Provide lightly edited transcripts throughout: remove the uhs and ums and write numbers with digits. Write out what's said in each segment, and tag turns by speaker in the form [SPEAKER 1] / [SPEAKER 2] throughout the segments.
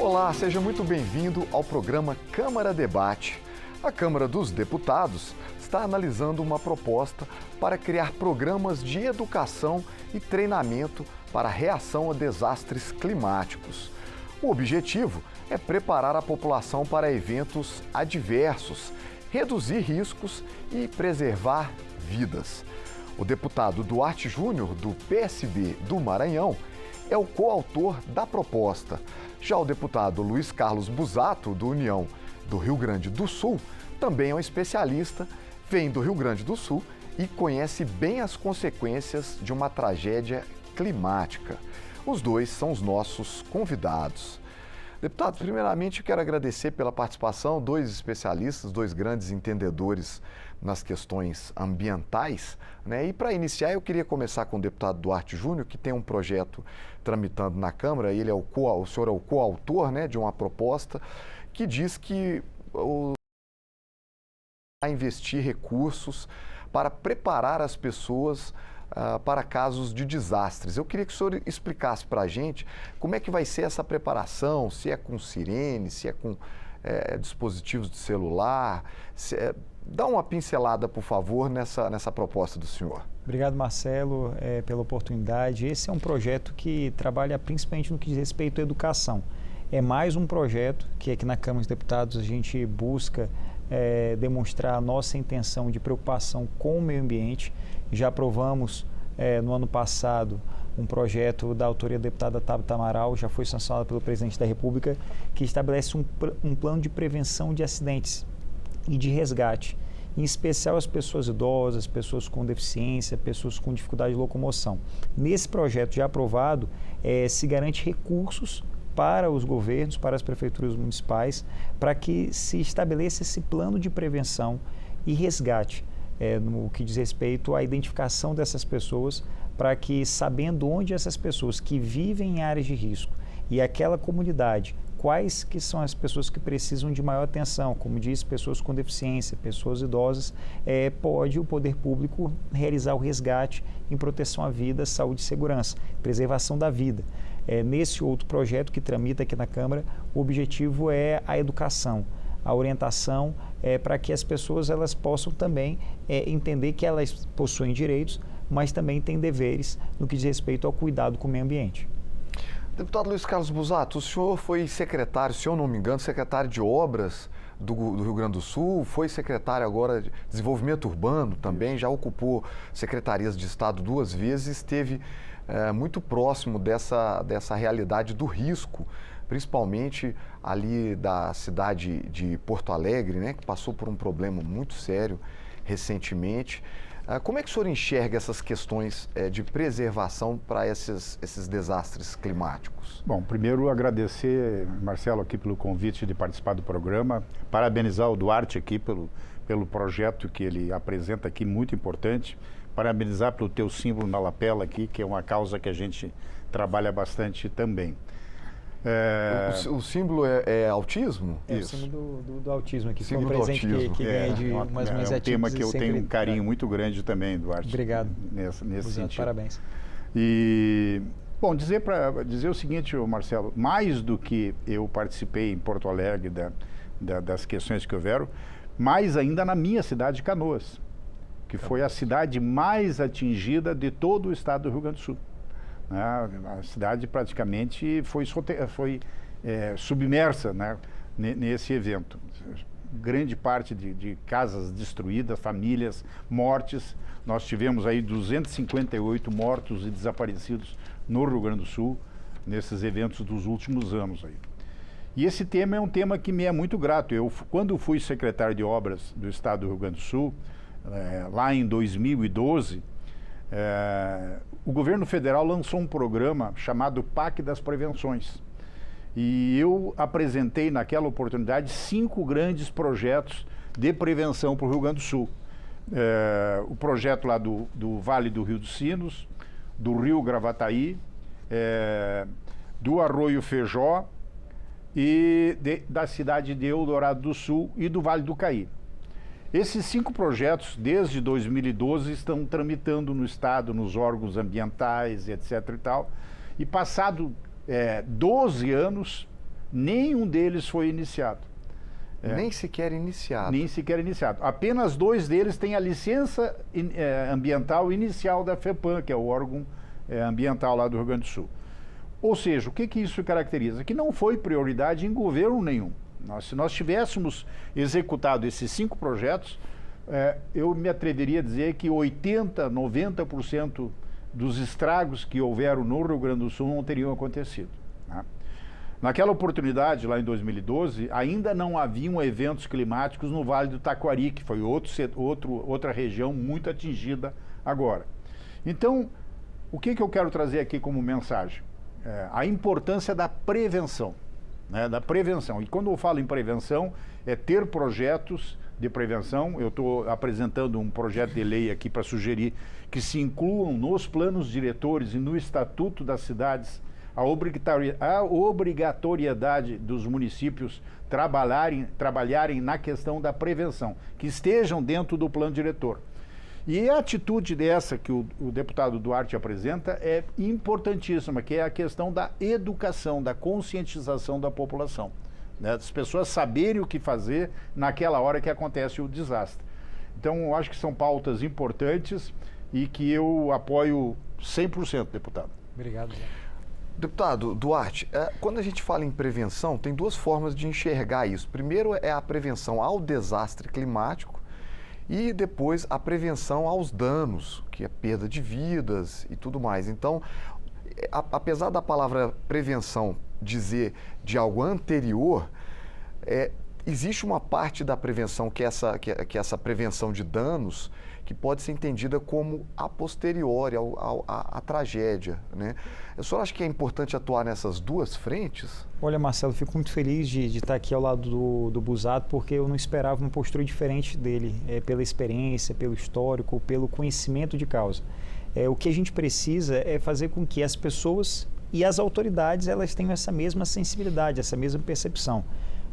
[SPEAKER 1] Olá, seja muito bem-vindo ao programa Câmara Debate. A Câmara dos Deputados está analisando uma proposta para criar programas de educação e treinamento para reação a desastres climáticos. O objetivo é preparar a população para eventos adversos, reduzir riscos e preservar vidas. O deputado Duarte Júnior, do PSB do Maranhão, é o coautor da proposta. Já o deputado Luiz Carlos Busato, do União do Rio Grande do Sul, também é um especialista, vem do Rio Grande do Sul e conhece bem as consequências de uma tragédia climática. Os dois são os nossos convidados. Deputado, primeiramente quero agradecer pela participação, dois especialistas, dois grandes entendedores nas questões ambientais, né? E para iniciar eu queria começar com o deputado Duarte Júnior, que tem um projeto tramitando na Câmara, ele é o senhor é o coautor, né, de uma proposta que diz que vai investir recursos para preparar as pessoas para casos de desastres. Eu queria que o senhor explicasse para a gente como é que vai ser essa preparação, se é com sirene, se é com dispositivos de celular. Dá uma pincelada, por favor, nessa proposta do senhor.
[SPEAKER 2] Obrigado, Marcelo, pela oportunidade. Esse é um projeto que trabalha principalmente no que diz respeito à educação. É mais um projeto que aqui na Câmara dos Deputados a gente busca demonstrar a nossa intenção de preocupação com o meio ambiente. Já aprovamos no ano passado um projeto da autoria da deputada Tabita Amaral, já foi sancionado pelo presidente da República, que estabelece um plano de prevenção de acidentes e de resgate, em especial as pessoas idosas, pessoas com deficiência, pessoas com dificuldade de locomoção. Nesse projeto já aprovado, se garante recursos para os governos, para as prefeituras municipais, para que se estabeleça esse plano de prevenção e resgate, no que diz respeito à identificação dessas pessoas, para que, sabendo onde essas pessoas que vivem em áreas de risco e aquela comunidade, quais que são as pessoas que precisam de maior atenção, como diz, pessoas com deficiência, pessoas idosas, pode o poder público realizar o resgate em proteção à vida, saúde e segurança, preservação da vida. Nesse outro projeto que tramita aqui na Câmara, o objetivo é a educação, a orientação para que as pessoas elas possam também entender que elas possuem direitos, mas também têm deveres no que diz respeito ao cuidado com o meio ambiente.
[SPEAKER 1] Deputado Luiz Carlos Busato, o senhor foi secretário, se eu não me engano, secretário de Obras do Rio Grande do Sul, foi secretário agora de Desenvolvimento Urbano também, já ocupou secretarias de Estado 2 vezes, esteve muito próximo dessa realidade do risco, principalmente ali da cidade de Porto Alegre, né, que passou por um problema muito sério recentemente. Como é que o senhor enxerga essas questões de preservação para esses desastres climáticos?
[SPEAKER 3] Bom, primeiro agradecer, Marcelo, aqui pelo convite de participar do programa, parabenizar o Duarte aqui pelo projeto que ele apresenta aqui, muito importante, parabenizar pelo teu símbolo na lapela aqui, que é uma causa que a gente trabalha bastante também.
[SPEAKER 1] O símbolo é autismo?
[SPEAKER 2] Isso. O símbolo do autismo aqui,
[SPEAKER 1] símbolo
[SPEAKER 2] foi um presente que ganhei de umas iniciativas.
[SPEAKER 3] É um tema que eu tenho um carinho muito grande também, Duarte.
[SPEAKER 2] Obrigado.
[SPEAKER 3] Nesse sentido.
[SPEAKER 2] Parabéns.
[SPEAKER 3] E, bom, dizer o seguinte, Marcelo, mais do que eu participei em Porto Alegre das questões que houveram, mais ainda na minha cidade de Canoas, que foi a cidade mais atingida de todo o estado do Rio Grande do Sul. A cidade praticamente foi submersa, né, nesse evento. Grande parte de casas destruídas, famílias, mortes. Nós tivemos aí 258 mortos e desaparecidos no Rio Grande do Sul, nesses eventos dos últimos anos aí. E esse tema é um tema que me é muito grato. Quando fui secretário de Obras do Estado do Rio Grande do Sul, lá em 2012, o governo federal lançou um programa chamado PAC das Prevenções. E eu apresentei naquela oportunidade 5 grandes projetos de prevenção para o Rio Grande do Sul. O projeto lá do Vale do Rio dos Sinos, do Rio Gravataí, do Arroio Feijó e da cidade de Eldorado do Sul e do Vale do Caí. Esses 5 projetos, desde 2012, estão tramitando no Estado, nos órgãos ambientais, etc. e tal. E passado 12 anos, nenhum deles foi iniciado.
[SPEAKER 1] Nem sequer iniciado.
[SPEAKER 3] Nem sequer iniciado. Apenas 2 deles têm a licença ambiental inicial da FEPAM, que é o órgão ambiental lá do Rio Grande do Sul. Ou seja, o que isso caracteriza? Que não foi prioridade em governo nenhum. Se nós tivéssemos executado esses 5 projetos, eu me atreveria a dizer que 80%, 90% dos estragos que houveram no Rio Grande do Sul não teriam acontecido, né? Naquela oportunidade, lá em 2012, ainda não haviam eventos climáticos no Vale do Taquari, que foi outra região muito atingida agora. Então, o que eu quero trazer aqui como mensagem? A importância da prevenção, né? Da prevenção. E quando eu falo em prevenção, é ter projetos de prevenção. Eu estou apresentando um projeto de lei aqui para sugerir que se incluam nos planos diretores e no Estatuto das Cidades a obrigatoriedade dos municípios trabalharem na questão da prevenção, que estejam dentro do plano diretor. E a atitude dessa que o deputado Duarte apresenta é importantíssima, que é a questão da educação, da conscientização da população, né? As pessoas saberem o que fazer naquela hora que acontece o desastre. Então, eu acho que são pautas importantes e que eu apoio 100%, deputado.
[SPEAKER 2] Obrigado.
[SPEAKER 1] Deputado Duarte, quando a gente fala em prevenção, tem 2 formas de enxergar isso. Primeiro é a prevenção ao desastre climático e depois a prevenção aos danos, que é perda de vidas e tudo mais. Então, apesar da palavra prevenção dizer de algo anterior, existe uma parte da prevenção que é essa prevenção de danos que pode ser entendida como a posteriori à tragédia, né? Eu só acho que é importante atuar nessas 2 frentes.
[SPEAKER 2] Olha, Marcelo, fico muito feliz de estar aqui ao lado do Busato, porque eu não esperava uma postura diferente dele, pela experiência, pelo histórico, pelo conhecimento de causa. O que a gente precisa é fazer com que as pessoas e as autoridades elas tenham essa mesma sensibilidade, essa mesma percepção.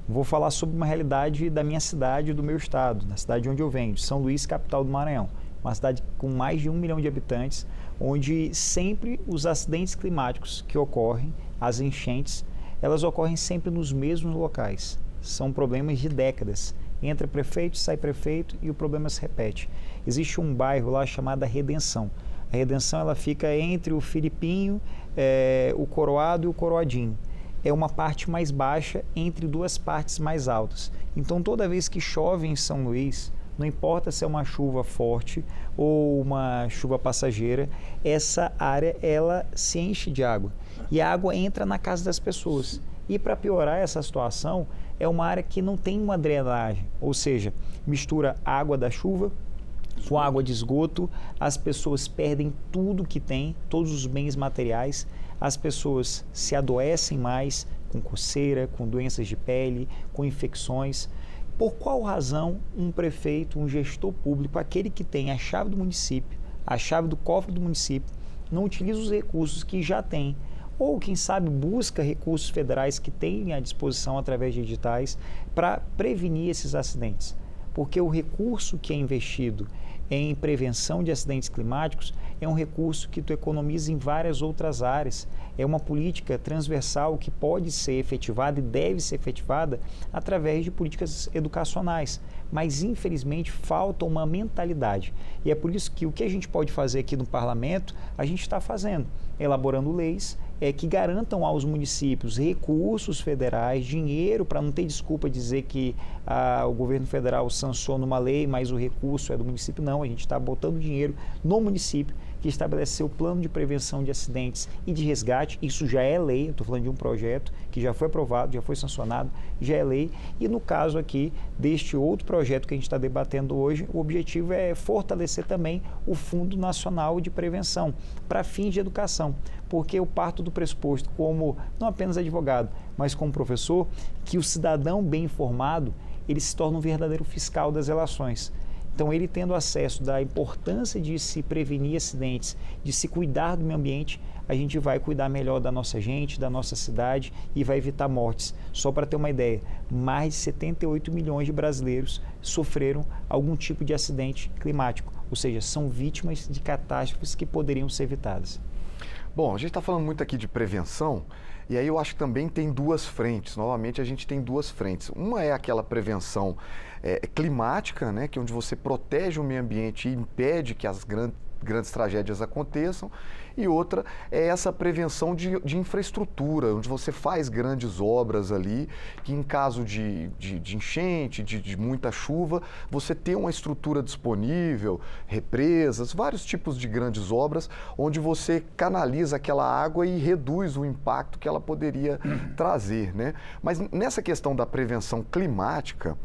[SPEAKER 2] Vou falar sobre uma realidade da minha cidade, do meu estado, da cidade onde eu venho, de São Luís, capital do Maranhão. Uma cidade com mais de 1 milhão de habitantes, onde sempre os acidentes climáticos que ocorrem, as enchentes, elas ocorrem sempre nos mesmos locais. São problemas de décadas. Entra prefeito, sai prefeito e o problema se repete. Existe um bairro lá chamado Redenção. A Redenção ela fica entre o Filipinho, o Coroado e o Coroadinho. É uma parte mais baixa entre 2 partes mais altas. Então, toda vez que chove em São Luís, não importa se é uma chuva forte ou uma chuva passageira, essa área ela se enche de água e a água entra na casa das pessoas. E para piorar essa situação, é uma área que não tem uma drenagem, ou seja, mistura água da chuva com água de esgoto, as pessoas perdem tudo que tem, todos os bens materiais, as pessoas se adoecem mais com coceira, com doenças de pele, com infecções. Por qual razão um prefeito, um gestor público, aquele que tem a chave do município, a chave do cofre do município, não utiliza os recursos que já tem? Ou, quem sabe, busca recursos federais que tem à disposição através de editais para prevenir esses acidentes? Porque o recurso que é investido em prevenção de acidentes climáticos é um recurso que tu economiza em várias outras áreas. É uma política transversal que pode ser efetivada e deve ser efetivada através de políticas educacionais. Mas, infelizmente, falta uma mentalidade. E é por isso que o que a gente pode fazer aqui no parlamento, a gente está fazendo, elaborando leis que garantam aos municípios recursos federais, dinheiro, para não ter desculpa dizer que o governo federal sanciona uma lei, mas o recurso é do município. Não, a gente está botando dinheiro no município, que estabeleceu o plano de prevenção de acidentes e de resgate. Isso já é lei, eu estou falando de um projeto que já foi aprovado, já foi sancionado, já é lei. E no caso aqui deste outro projeto que a gente está debatendo hoje, o objetivo é fortalecer também o Fundo Nacional de Prevenção para fins de educação, porque eu parto do pressuposto, como não apenas advogado, mas como professor, que o cidadão bem informado, ele se torna um verdadeiro fiscal das relações. Então, ele tendo acesso da importância de se prevenir acidentes, de se cuidar do meio ambiente, a gente vai cuidar melhor da nossa gente, da nossa cidade e vai evitar mortes. Só para ter uma ideia, mais de 78 milhões de brasileiros sofreram algum tipo de acidente climático, ou seja, são vítimas de catástrofes que poderiam ser evitadas.
[SPEAKER 1] Bom, a gente está falando muito aqui de prevenção, e aí eu acho que também tem duas frentes. Novamente, a gente tem duas frentes. Uma é aquela prevenção climática, né, que é onde você protege o meio ambiente e impede que as grandes tragédias aconteçam, e outra é essa prevenção de infraestrutura, onde você faz grandes obras ali, que em caso de enchente, de muita chuva, você tem uma estrutura disponível, represas, vários tipos de grandes obras, onde você canaliza aquela água e reduz o impacto que ela poderia trazer, né? Mas nessa questão da prevenção climática,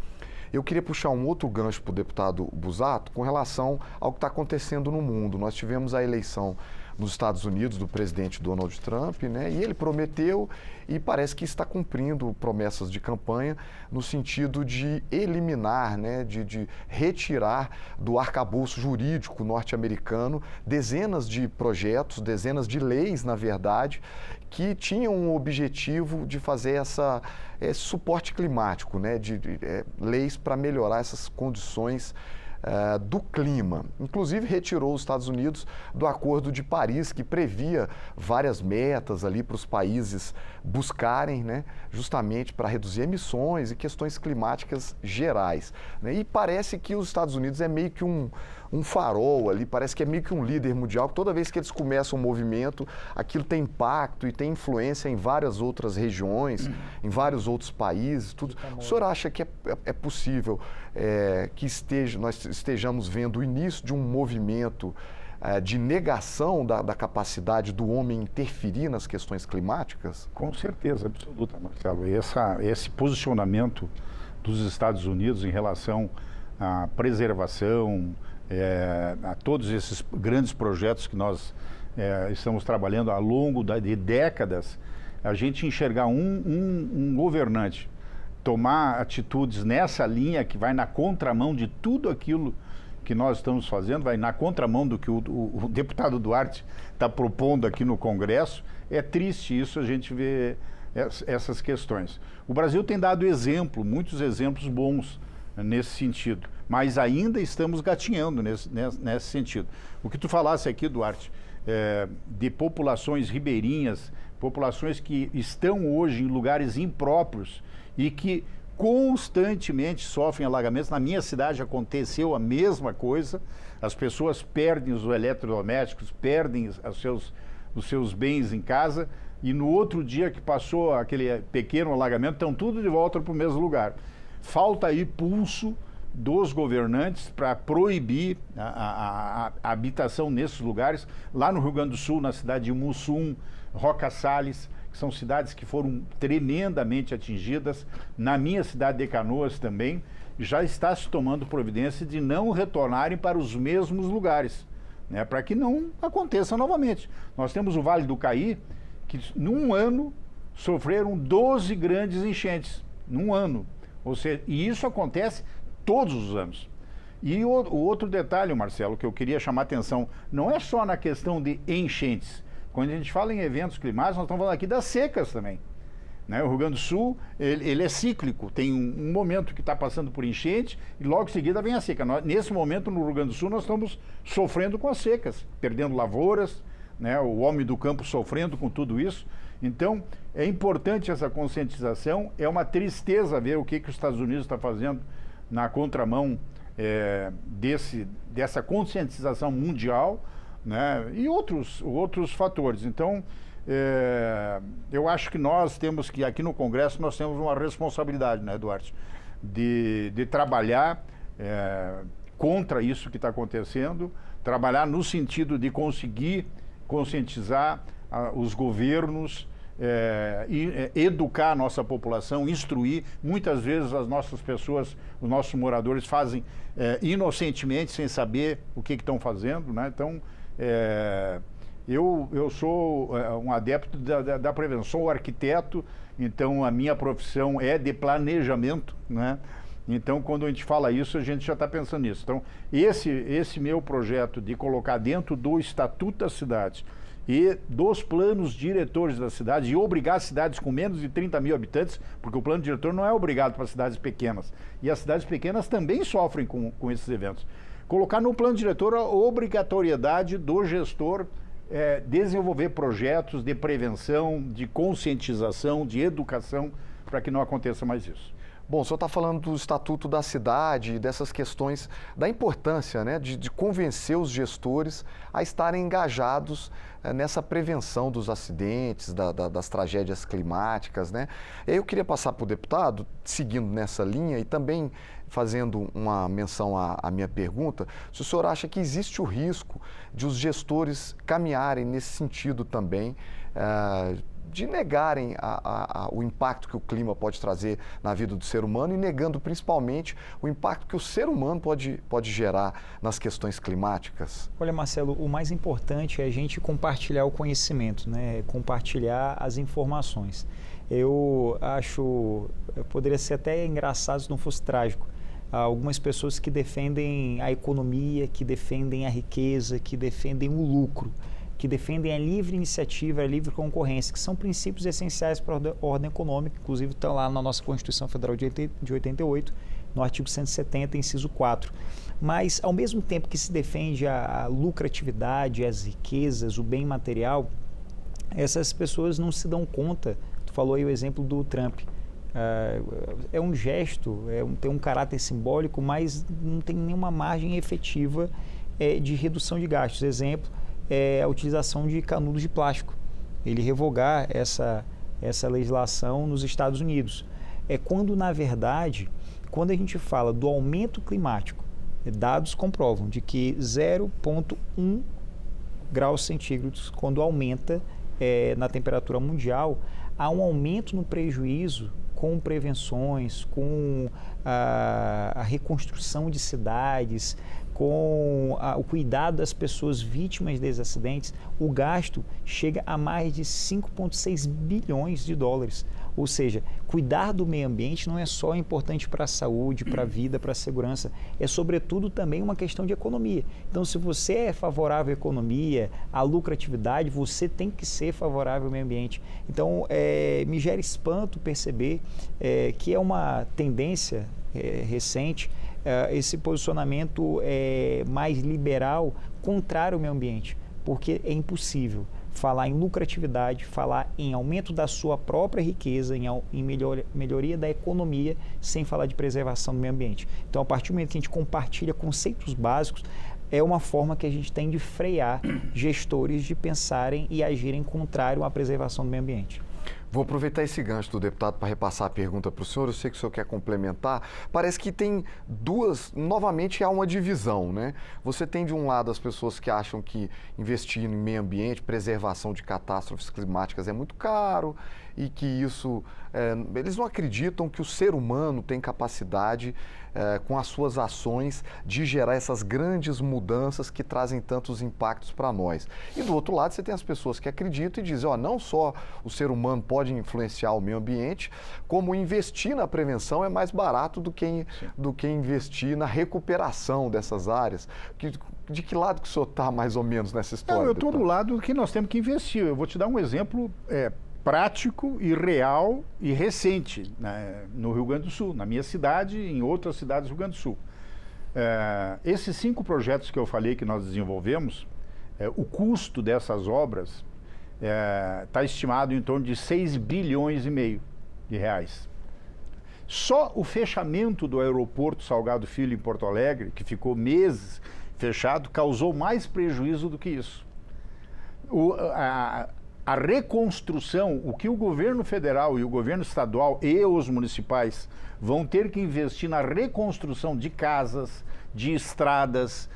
[SPEAKER 1] eu queria puxar um outro gancho para o deputado Busato com relação ao que está acontecendo no mundo. Nós tivemos a eleição nos Estados Unidos do presidente Donald Trump, né? E ele prometeu e parece que está cumprindo promessas de campanha no sentido de eliminar, né? de retirar do arcabouço jurídico norte-americano dezenas de projetos, dezenas de leis, na verdade, que tinham o objetivo de fazer esse suporte climático, né? Leis para melhorar essas condições do clima. Inclusive retirou os Estados Unidos do Acordo de Paris, que previa várias metas ali para os países buscarem, né, justamente para reduzir emissões e questões climáticas gerais, né? E parece que os Estados Unidos é meio que um farol ali, parece que é meio que um líder mundial, que toda vez que eles começam um movimento, aquilo tem impacto e tem influência em várias outras regiões, em vários outros países, tudo. O senhor acha que é possível que nós estejamos vendo o início de um movimento de negação da capacidade do homem interferir nas questões climáticas?
[SPEAKER 3] Com certeza absoluta, Marcelo. Esse posicionamento dos Estados Unidos em relação à preservação, a todos esses grandes projetos que nós estamos trabalhando ao longo de décadas, a gente enxergar um governante tomar atitudes nessa linha que vai na contramão de tudo aquilo que nós estamos fazendo, vai na contramão do que o deputado Duarte está propondo aqui no Congresso. É triste isso, a gente vê essas questões. O Brasil tem dado muitos exemplos bons nesse sentido, mas ainda estamos gatinhando nesse sentido. O que tu falasse aqui, Duarte, de populações ribeirinhas, populações que estão hoje em lugares impróprios e que constantemente sofrem alagamentos. Na minha cidade aconteceu a mesma coisa, as pessoas perdem os eletrodomésticos, perdem os seus bens em casa, e no outro dia que passou aquele pequeno alagamento, estão tudo de volta para o mesmo lugar. Falta aí pulso dos governantes para proibir a habitação nesses lugares. Lá no Rio Grande do Sul, na cidade de Mussum, Roca Salles, que são cidades que foram tremendamente atingidas. Na minha cidade de Canoas também, já está se tomando providência de não retornarem para os mesmos lugares, né, para que não aconteça novamente. Nós temos o Vale do Caí, que num ano sofreram 12 grandes enchentes, num ano. Ou seja, e isso acontece todos os anos. E o outro detalhe, Marcelo, que eu queria chamar a atenção, não é só na questão de enchentes. Quando a gente fala em eventos climáticos, nós estamos falando aqui das secas também, né? O Rio Grande do Sul, ele é cíclico, tem um momento que está passando por enchente e logo em seguida vem a seca. Nesse momento, no Rio Grande do Sul, nós estamos sofrendo com as secas, perdendo lavouras, né? O homem do campo sofrendo com tudo isso. Então, é importante essa conscientização. É uma tristeza ver o que os Estados Unidos está fazendo na contramão dessa conscientização mundial, né? E outros fatores. Então, eu acho que nós temos que, aqui no Congresso, nós temos uma responsabilidade, né, Duarte, de trabalhar contra isso que está acontecendo, trabalhar no sentido de conseguir conscientizar os governos, educar a nossa população, instruir. Muitas vezes as nossas pessoas, os nossos moradores fazem inocentemente, sem saber o que estão fazendo, né? Então, eu sou um adepto da prevenção, sou arquiteto, então a minha profissão é de planejamento, né? Então, quando a gente fala isso, a gente já está pensando nisso. Então, esse meu projeto de colocar dentro do Estatuto da Cidade e dos planos diretores da cidade, e obrigar as cidades com menos de 30 mil habitantes, porque o plano diretor não é obrigado para cidades pequenas, e as cidades pequenas também sofrem com esses eventos. Colocar no plano diretor a obrigatoriedade do gestor desenvolver projetos de prevenção, de conscientização, de educação, para que não aconteça mais isso.
[SPEAKER 1] Bom, o senhor está falando do Estatuto da Cidade, dessas questões, da importância, né, de convencer os gestores a estarem engajados nessa prevenção dos acidentes, das tragédias climáticas, né? E aí eu queria passar para o deputado, seguindo nessa linha e também fazendo uma menção à minha pergunta, se o senhor acha que existe o risco de os gestores caminharem nesse sentido também, de negarem o impacto que o clima pode trazer na vida do ser humano e negando principalmente o impacto que o ser humano pode gerar nas questões climáticas?
[SPEAKER 2] Olha, Marcelo, o mais importante é a gente compartilhar o conhecimento, né? Compartilhar as informações. Eu acho, poderia ser até engraçado se não fosse trágico. Há algumas pessoas que defendem a economia, que defendem a riqueza, que defendem o lucro, que defendem a livre iniciativa, a livre concorrência, que são princípios essenciais para a ordem econômica, inclusive estão lá na nossa Constituição Federal de 88, no artigo 170, inciso 4. Mas, ao mesmo tempo que se defende a lucratividade, as riquezas, o bem material, essas pessoas não se dão conta. Tu falou aí o exemplo do Trump. É um gesto, tem um caráter simbólico, mas não tem nenhuma margem efetiva de redução de gastos. Exemplo, a utilização de canudos de plástico. Ele revogar essa legislação nos Estados Unidos. Quando, na verdade, quando a gente fala do aumento climático, dados comprovam de que 0,1 graus centígrados, quando aumenta na temperatura mundial, há um aumento no prejuízo com prevenções, com a reconstrução de cidades, com o cuidado das pessoas vítimas desses acidentes. O gasto chega a mais de 5,6 bilhões de dólares. Ou seja, cuidar do meio ambiente não é só importante para a saúde, para a vida, para a segurança, é sobretudo também uma questão de economia. Então, se você é favorável à economia, à lucratividade, você tem que ser favorável ao meio ambiente. Então, me gera espanto perceber que é uma tendência recente, esse posicionamento mais liberal, contrário ao meio ambiente, porque é impossível falar em lucratividade, falar em aumento da sua própria riqueza, em melhoria da economia, sem falar de preservação do meio ambiente. Então, a partir do momento que a gente compartilha conceitos básicos, é uma forma que a gente tem de frear gestores de pensarem e agirem contrário à preservação do meio ambiente.
[SPEAKER 1] Vou aproveitar esse gancho do deputado para repassar a pergunta para o senhor. Eu sei que o senhor quer complementar. Parece que tem novamente há uma divisão, né? Você tem de um lado as pessoas que acham que investir em meio ambiente, preservação de catástrofes climáticas é muito caro e que isso, eles não acreditam que o ser humano tem capacidade, com as suas ações, de gerar essas grandes mudanças que trazem tantos impactos para nós. E do outro lado você tem as pessoas que acreditam e dizem, não só o ser humano pode influenciar o meio ambiente, como investir na prevenção é mais barato do que investir na recuperação dessas áreas. De que lado que o senhor está mais ou menos nessa história?
[SPEAKER 3] Eu estou do lado que nós temos que investir. Eu vou te dar um exemplo prático e real e recente, né, no Rio Grande do Sul, na minha cidade e em outras cidades do Rio Grande do Sul. Esses 5 projetos que eu falei que nós desenvolvemos, o custo dessas obras está estimado em torno de 6 bilhões e meio de reais. Só o fechamento do aeroporto Salgado Filho em Porto Alegre, que ficou meses fechado, causou mais prejuízo do que isso. A reconstrução, o que o governo federal e o governo estadual e os municipais vão ter que investir na reconstrução de casas, de estradas,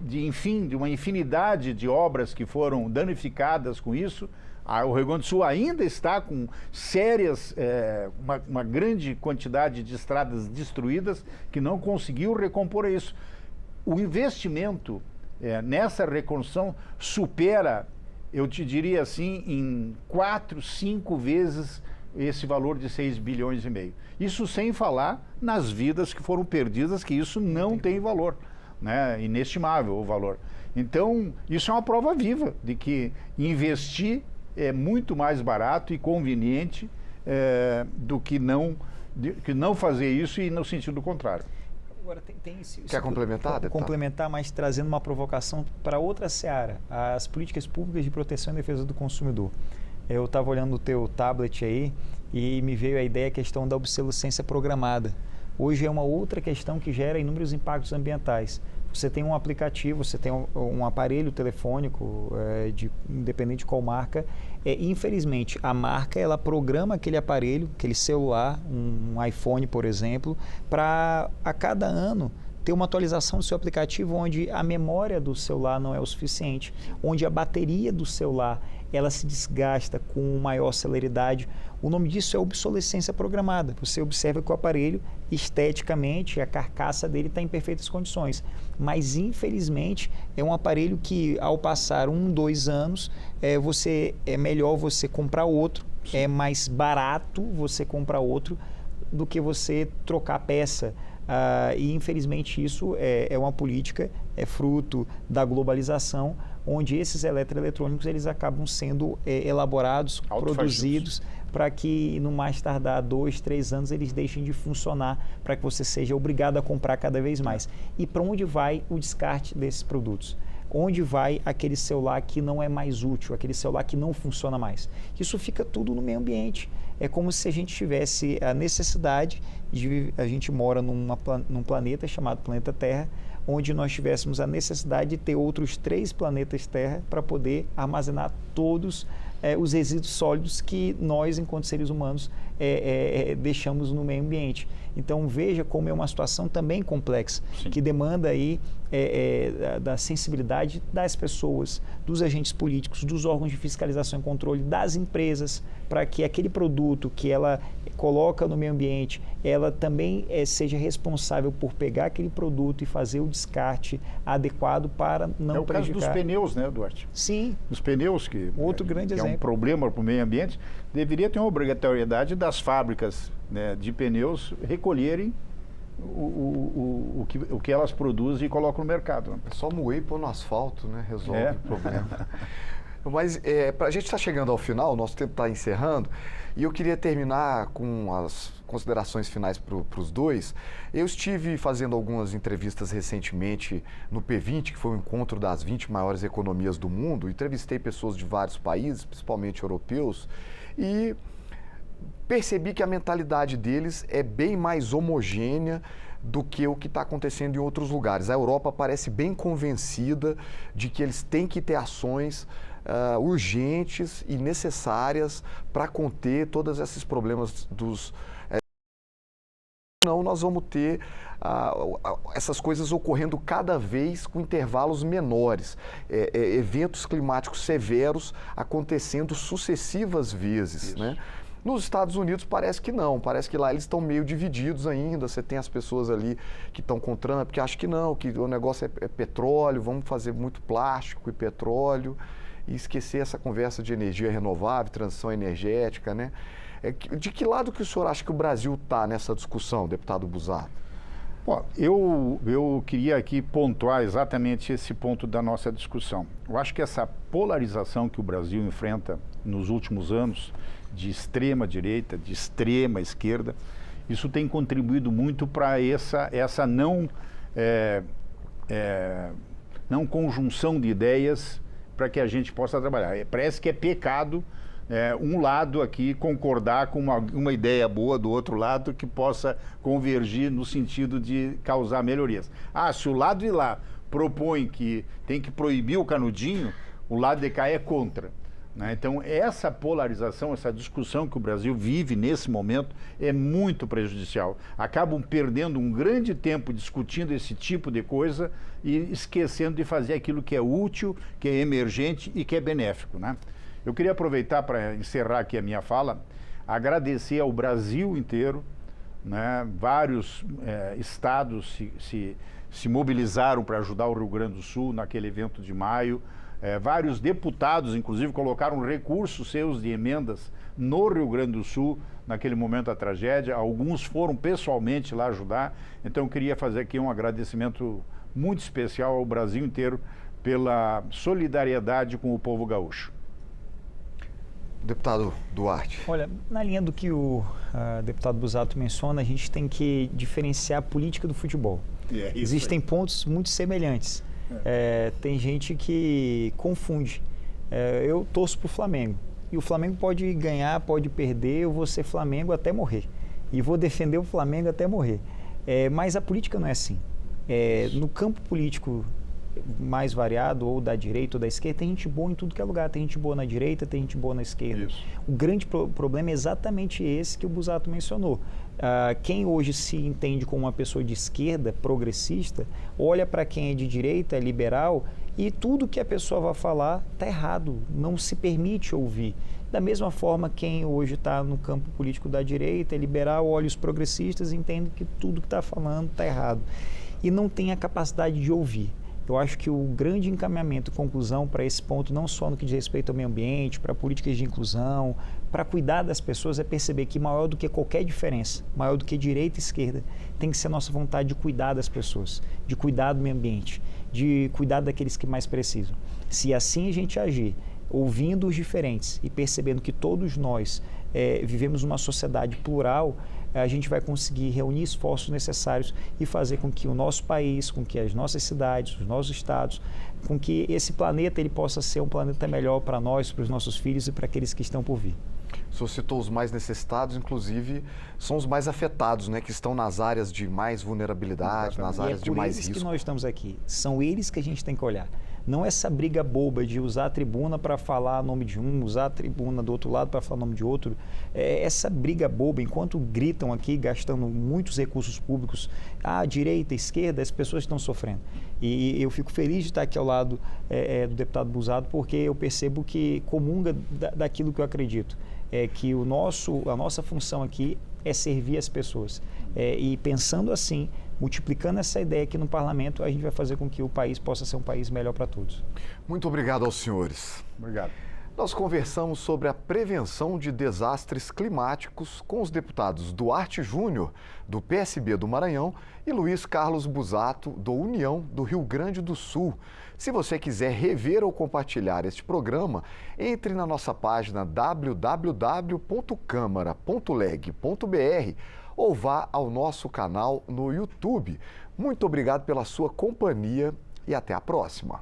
[SPEAKER 3] enfim, de uma infinidade de obras que foram danificadas com isso. O Rio Grande do Sul ainda está com sérias, uma grande quantidade de estradas destruídas que não conseguiu recompor isso. O investimento nessa reconstrução supera, eu te diria assim, em 4, 5 vezes esse valor de 6 bilhões e meio. Isso sem falar nas vidas que foram perdidas, que isso não tem valor, né? Inestimável o valor. Então, isso é uma prova viva de que investir é muito mais barato e conveniente do que não fazer isso e no sentido contrário.
[SPEAKER 2] Agora
[SPEAKER 1] Quer complementar?
[SPEAKER 2] Complementar, mas trazendo uma provocação para outra seara, as políticas públicas de proteção e defesa do consumidor. Eu estava olhando o teu tablet aí e me veio a ideia, a questão da obsolescência programada. Hoje é uma outra questão que gera inúmeros impactos ambientais. Você tem um aplicativo, você tem um aparelho telefônico, independente de qual marca, infelizmente a marca ela programa aquele aparelho, aquele celular, um iPhone, por exemplo, para a cada ano ter uma atualização do seu aplicativo onde a memória do celular não é o suficiente, onde a bateria do celular ela se desgasta com maior celeridade. O nome disso é obsolescência programada. Você observa que o aparelho, esteticamente, a carcaça dele está em perfeitas condições. Mas, infelizmente, é um aparelho que, ao passar 1, 2 anos, é melhor você comprar outro. Sim. É mais barato você comprar outro do que você trocar a peça. E, infelizmente, isso é uma política, é fruto da globalização, onde esses eletroeletrônicos eles acabam sendo elaborados, produzidos, para que no mais tardar 2, 3 anos eles deixem de funcionar, para que você seja obrigado a comprar cada vez mais. E para onde vai o descarte desses produtos? Onde vai aquele celular que não é mais útil, aquele celular que não funciona mais? Isso fica tudo no meio ambiente. É como se a gente tivesse a necessidade de... A gente mora num planeta chamado planeta Terra, onde nós tivéssemos a necessidade de ter outros 3 planetas Terra para poder armazenar todos os resíduos sólidos que nós, enquanto seres humanos, deixamos no meio ambiente. Então, veja como é uma situação também complexa, sim, que demanda aí da sensibilidade das pessoas, dos agentes políticos, dos órgãos de fiscalização e controle, das empresas, para que aquele produto que ela coloca no meio ambiente, ela também seja responsável por pegar aquele produto e fazer o descarte adequado para não prejudicar. É o
[SPEAKER 3] caso dos pneus, né, Duarte?
[SPEAKER 2] Sim.
[SPEAKER 3] Os pneus,
[SPEAKER 2] outro grande exemplo.
[SPEAKER 3] É um problema para o meio ambiente, deveria ter uma obrigatoriedade das fábricas, né, de pneus recolherem o que elas produzem e colocam no mercado. Né?
[SPEAKER 1] É só moer e pôr no asfalto, né? Resolve o problema. Mas a gente está chegando ao final, o nosso tempo está encerrando, e eu queria terminar com as considerações finais para os dois. Eu estive fazendo algumas entrevistas recentemente no P20, que foi o encontro das 20 maiores economias do mundo. Entrevistei pessoas de vários países, principalmente europeus, e percebi que a mentalidade deles é bem mais homogênea do que o que está acontecendo em outros lugares. A Europa parece bem convencida de que eles têm que ter ações urgentes e necessárias para conter todos esses problemas dos... Não, nós vamos ter essas coisas ocorrendo cada vez com intervalos menores, eventos climáticos severos acontecendo sucessivas vezes, né? Nos Estados Unidos parece que não, parece que lá eles estão meio divididos ainda. Você tem as pessoas ali que estão com Trump, que acham que não, que o negócio é petróleo, vamos fazer muito plástico e petróleo e esquecer essa conversa de energia renovável, transição energética, né? De que lado que o senhor acha que o Brasil está nessa discussão, deputado Busato?
[SPEAKER 3] Bom, eu queria aqui pontuar exatamente esse ponto da nossa discussão. Eu acho que essa polarização que o Brasil enfrenta nos últimos anos, de extrema direita, de extrema esquerda, isso tem contribuído muito para essa não conjunção de ideias para que a gente possa trabalhar. Parece que é pecado um lado aqui concordar com uma ideia boa do outro lado que possa convergir no sentido de causar melhorias. Se o lado de lá propõe que tem que proibir o canudinho, o lado de cá é contra. Então, essa polarização, essa discussão que o Brasil vive nesse momento é muito prejudicial. Acabam perdendo um grande tempo discutindo esse tipo de coisa e esquecendo de fazer aquilo que é útil, que é emergente e que é benéfico, né? Eu queria aproveitar para encerrar aqui a minha fala, agradecer ao Brasil inteiro, né? Vários estados se mobilizaram para ajudar o Rio Grande do Sul naquele evento de maio. Vários deputados, inclusive, colocaram recursos seus de emendas no Rio Grande do Sul, naquele momento da tragédia. Alguns foram pessoalmente lá ajudar. Então, eu queria fazer aqui um agradecimento muito especial ao Brasil inteiro pela solidariedade com o povo gaúcho.
[SPEAKER 1] Deputado Duarte.
[SPEAKER 2] Olha, na linha do que o deputado Busato menciona, a gente tem que diferenciar a política do futebol. Existem pontos muito semelhantes. Tem gente que confunde. Eu torço para o Flamengo. E o Flamengo pode ganhar, pode perder, eu vou ser Flamengo até morrer. E vou defender o Flamengo até morrer. Mas a política não é assim. No campo político mais variado, ou da direita ou da esquerda, tem gente boa em tudo que é lugar. Tem gente boa na direita, tem gente boa na esquerda. Isso. O grande problema é exatamente esse que o Busato mencionou. Quem hoje se entende como uma pessoa de esquerda, progressista, olha para quem é de direita, é liberal, e tudo que a pessoa vai falar está errado, não se permite ouvir. Da mesma forma, quem hoje está no campo político da direita, é liberal, olha os progressistas e entende que tudo que está falando está errado. E não tem a capacidade de ouvir. Eu acho que o grande encaminhamento, conclusão para esse ponto, não só no que diz respeito ao meio ambiente, para políticas de inclusão, para cuidar das pessoas, é perceber que maior do que qualquer diferença, maior do que direita e esquerda, tem que ser a nossa vontade de cuidar das pessoas, de cuidar do meio ambiente, de cuidar daqueles que mais precisam. Se assim a gente agir, ouvindo os diferentes e percebendo que todos nós vivemos numa sociedade plural, a gente vai conseguir reunir esforços necessários e fazer com que o nosso país, com que as nossas cidades, os nossos estados, com que esse planeta ele possa ser um planeta melhor para nós, para os nossos filhos e para aqueles que estão por vir.
[SPEAKER 1] O senhor citou os mais necessitados, inclusive são os mais afetados, né, que estão nas áreas de mais vulnerabilidade, nas áreas de mais risco.
[SPEAKER 2] É por eles que nós estamos aqui, são eles que a gente tem que olhar. Não essa briga boba de usar a tribuna para falar nome de um, usar a tribuna do outro lado para falar nome de outro. Essa briga boba, enquanto gritam aqui, gastando muitos recursos públicos, à direita, à esquerda, as pessoas estão sofrendo. E eu fico feliz de estar aqui ao lado do deputado Busato, porque eu percebo que comunga daquilo que eu acredito. Que a nossa função aqui é servir as pessoas. E pensando assim, multiplicando essa ideia aqui no parlamento, a gente vai fazer com que o país possa ser um país melhor para todos.
[SPEAKER 1] Muito obrigado aos senhores.
[SPEAKER 3] Obrigado.
[SPEAKER 1] Nós conversamos sobre a prevenção de desastres climáticos com os deputados Duarte Júnior, do PSB do Maranhão, e Luiz Carlos Busato, do União do Rio Grande do Sul. Se você quiser rever ou compartilhar este programa, entre na nossa página www.câmara.leg.br ou vá ao nosso canal no YouTube. Muito obrigado pela sua companhia e até a próxima.